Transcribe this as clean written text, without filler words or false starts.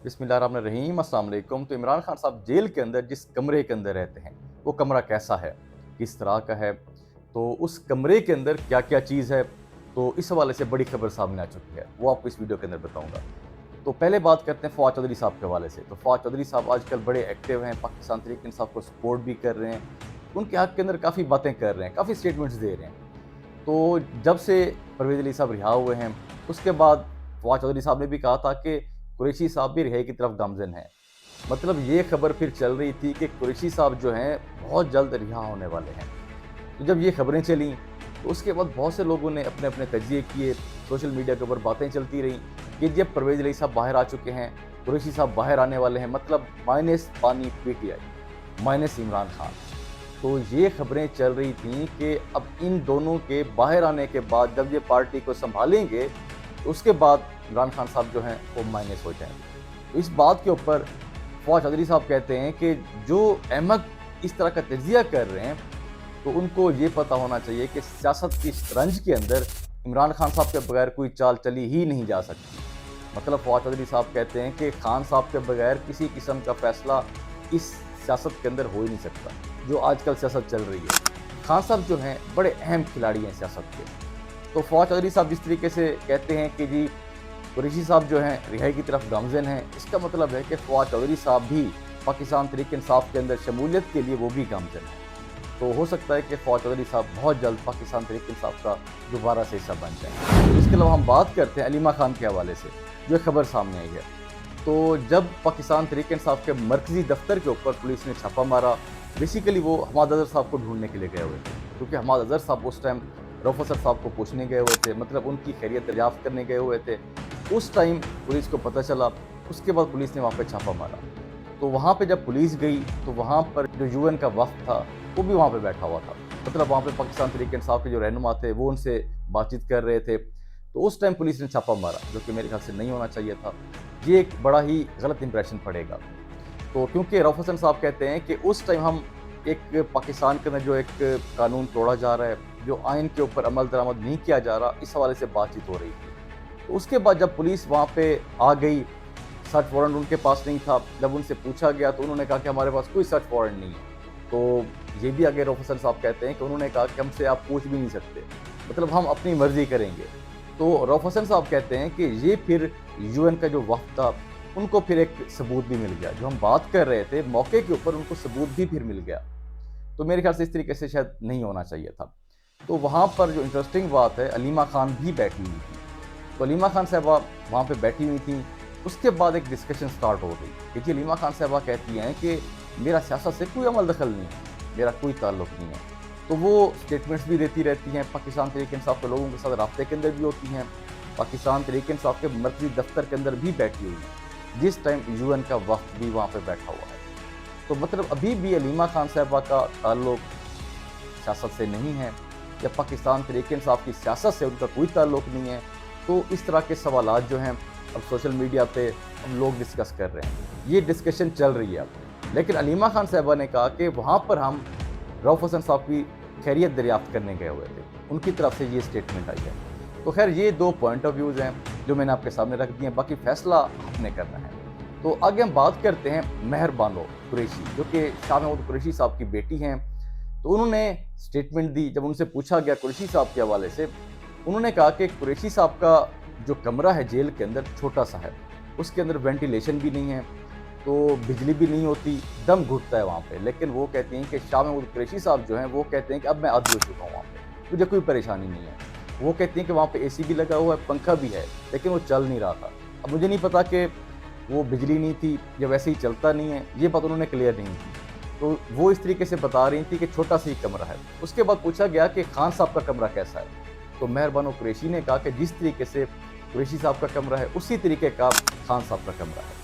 बिस्मिल्लाहिर्रहमानिर्रहीम। अस्सलाम वालेकुम। तो इमरान खान साहब जेल के अंदर जिस कमरे के अंदर रहते हैं वो कमरा कैसा है, किस तरह का है, तो उस कमरे के अंदर क्या क्या चीज़ है, तो इस हवाले से बड़ी खबर सामने आ चुकी है, वो आपको इस वीडियो के अंदर बताऊंगा। तो पहले बात करते हैं फवाद चौधरी साहब के हवाले से। तो फवाद चौधरी साहब आजकल बड़े एक्टिव हैं, पाकिस्तान तहरीक इंसाफ को सपोर्ट भी कर रहे हैं, उनके हक़ के अंदर काफ़ी बातें कर रहे हैं, काफ़ी स्टेटमेंट्स दे रहे हैं। तो जब से परवेज़ अली साहब रिहा हुए हैं, उसके बाद फवाद चौधरी साहब ने भी कहा था कि कुरैशी साहब भी रिहाई की तरफ गामज़न हैं। मतलब ये खबर फिर चल रही थी कि कुरैशी साहब जो हैं बहुत जल्द रिहा होने वाले हैं। तो जब ये खबरें चलीं तो उसके बाद बहुत से लोगों ने अपने अपने तजिए किए, सोशल मीडिया के ऊपर बातें चलती रहीं कि जब परवेज़ अली साहब बाहर आ चुके हैं, कुरैशी साहब बाहर आने वाले हैं, मतलब माइनस पानी पीटीआई, माइनस इमरान खान। तो ये खबरें चल रही थीं कि अब इन दोनों के बाहर आने के बाद जब ये पार्टी को संभालेंगे, उसके बाद इमरान खान साहब जो हैं वो माइनस हो जाएंगे। तो इस बात के ऊपर फवाद चौधरी साहब कहते हैं कि जो अहमद इस तरह का तजिया कर रहे हैं, तो उनको ये पता होना चाहिए कि सियासत की शतरंज के अंदर इमरान खान साहब के बगैर कोई चाल चली ही नहीं जा सकती। मतलब फवाद चौधरी साहब कहते हैं कि खान साहब के बगैर किसी किस्म का फैसला इस सियासत के अंदर हो ही नहीं सकता, जो आजकल सियासत चल रही है। खान साहब जो हैं बड़े अहम खिलाड़ी हैं सियासत के। तो फवाद चौधरी साहब जिस तरीके से कहते हैं कि जी कुरैशी साहब जो हैं रिहाई की तरफ गामज़न हैं, इसका मतलब है कि फवाद चौधरी साहब भी पाकिस्तान तहरीक इंसाफ के अंदर शमूलियत के लिए वो भी गामज़न हैं। तो हो सकता है कि फवाद चौधरी साहब बहुत जल्द पाकिस्तान तहरीक इंसाफ का दोबारा से हिस्सा बन जाएँ। तो इसके अलावा हम बात करते हैं अलीमा खान के हवाले से, जो खबर सामने आई है। तो जब पाकिस्तान तहरीक इंसाफ के मरकज़ी दफ्तर के ऊपर पुलिस ने छापा मारा, बेसिकली वो हमाद अज़हर साहब को ढूंढने के लिए गए हुए थे, क्योंकि हमाद अज़हर साहब उस टाइम रऊफ़ असद साहब को पूछने गए हुए थे, मतलब उनकी खैरियत दरियाफ्त करने गए हुए थे। उस टाइम पुलिस को पता चला, उसके बाद पुलिस ने वहाँ पे छापा मारा। तो वहाँ पे जब पुलिस गई तो वहाँ पर जो यूएन का वफ़द था वो भी वहाँ पे बैठा हुआ था, मतलब वहाँ पे पाकिस्तान तहरीक इंसाफ के जो रहनुमा थे वो उनसे बातचीत कर रहे थे। तो उस टाइम पुलिस ने छापा मारा, जो कि मेरे ख्याल से नहीं होना चाहिए था। ये एक बड़ा ही गलत इंप्रेशन पड़ेगा। तो क्योंकि रऊफ़ हसन साहब कहते हैं कि उस टाइम हम एक पाकिस्तान के अंदर जो एक कानून तोड़ा जा रहा है, जो आइन के ऊपर अमल दरामद नहीं किया जा रहा, इस हवाले से बातचीत हो रही थी। तो उसके बाद जब पुलिस वहाँ पे आ गई, सर्च वारंट उनके पास नहीं था। जब उनसे पूछा गया तो उन्होंने कहा कि हमारे पास कोई सर्च वारंट नहीं है। तो ये भी आगे रऊफ़ हसन साहब कहते हैं कि उन्होंने कहा कि हमसे आप पूछ भी नहीं सकते, मतलब हम अपनी मर्ज़ी करेंगे। तो रऊफ़ हसन साहब कहते हैं कि ये फिर यूएन का जो वफ़द था उनको फिर एक सबूत भी मिल गया, जो हम बात कर रहे थे मौके के ऊपर उनको सबूत भी फिर मिल गया। तो मेरे ख्याल से इस तरीके से शायद नहीं होना चाहिए था। तो वहाँ पर जो इंटरेस्टिंग बात है, अलीमा खान भी बैठी हुई थी। तो अलीमा खान साहबा वहाँ पे बैठी हुई थी। उसके बाद एक डिस्कशन स्टार्ट हो गई कि जी अलीमा खान साहबा कहती हैं कि मेरा सियासत से कोई अमल दखल नहीं है, मेरा कोई ताल्लुक़ नहीं है। तो वो स्टेटमेंट्स भी देती रहती हैं, पाकिस्तान तहरीक इंसाफ के लोगों के साथ राब्ते के अंदर भी होती हैं, पाकिस्तान तहरीक इंसाफ के मरकज़ी दफ्तर के अंदर भी बैठी हुई हैं, जिस टाइम यूएन का वफ़द भी वहाँ पे बैठा हुआ है। तो मतलब अभी भी अलीमा खान साहबा का ताल्लुक़ सियासत से नहीं है, या पाकिस्तान तहरीक इंसाफ की सियासत से उनका कोई ताल्लुक़ नहीं है। तो इस तरह के सवालात जो हैं अब सोशल मीडिया पे हम लोग डिस्कस कर रहे हैं, ये डिस्कशन चल रही है अब। लेकिन अलीमा खान साहबा ने कहा कि वहाँ पर हम रऊफ़ हसन साहब की खैरियत दरियाफ्त करने गए हुए थे, उनकी तरफ से ये स्टेटमेंट आई है। तो खैर ये दो पॉइंट ऑफ व्यूज़ हैं जो मैंने आपके सामने रख दिए हैं, बाकी फ़ैसला आपने करना है। तो आगे हम बात करते हैं महर बानो कुरैशी, जो कि शाह महमूद कुरैशी साहब की बेटी हैं। तो उन्होंने स्टेटमेंट दी। जब उनसे पूछा गया कुरैशी साहब के हवाले से, उन्होंने कहा कि कुरैशी साहब का जो कमरा है जेल के अंदर छोटा सा है, उसके अंदर वेंटिलेशन भी नहीं है, तो बिजली भी नहीं होती, दम घुटता है वहाँ पे। लेकिन वो कहती हैं कि शाह महमूद कुरैशी साहब जो हैं वो कहते हैं कि अब मैं आदी हो चुका हूँ, वहाँ पे मुझे कोई परेशानी नहीं है। वो कहती हैं कि वहाँ पे एसी भी लगा हुआ है, पंखा भी है, लेकिन वो चल नहीं रहा था। अब मुझे नहीं पता कि वो बिजली नहीं थी या वैसे ही चलता नहीं है, ये बात उन्होंने क्लियर नहीं की। तो वो इस तरीके से बता रही थी कि छोटा सा ही कमरा है। उसके बाद पूछा गया कि खान साहब का कमरा कैसा है, तो महर बानो कुरैशी ने कहा कि जिस तरीके से कुरैशी साहब का कमरा है उसी तरीके का खान साहब का कमरा है।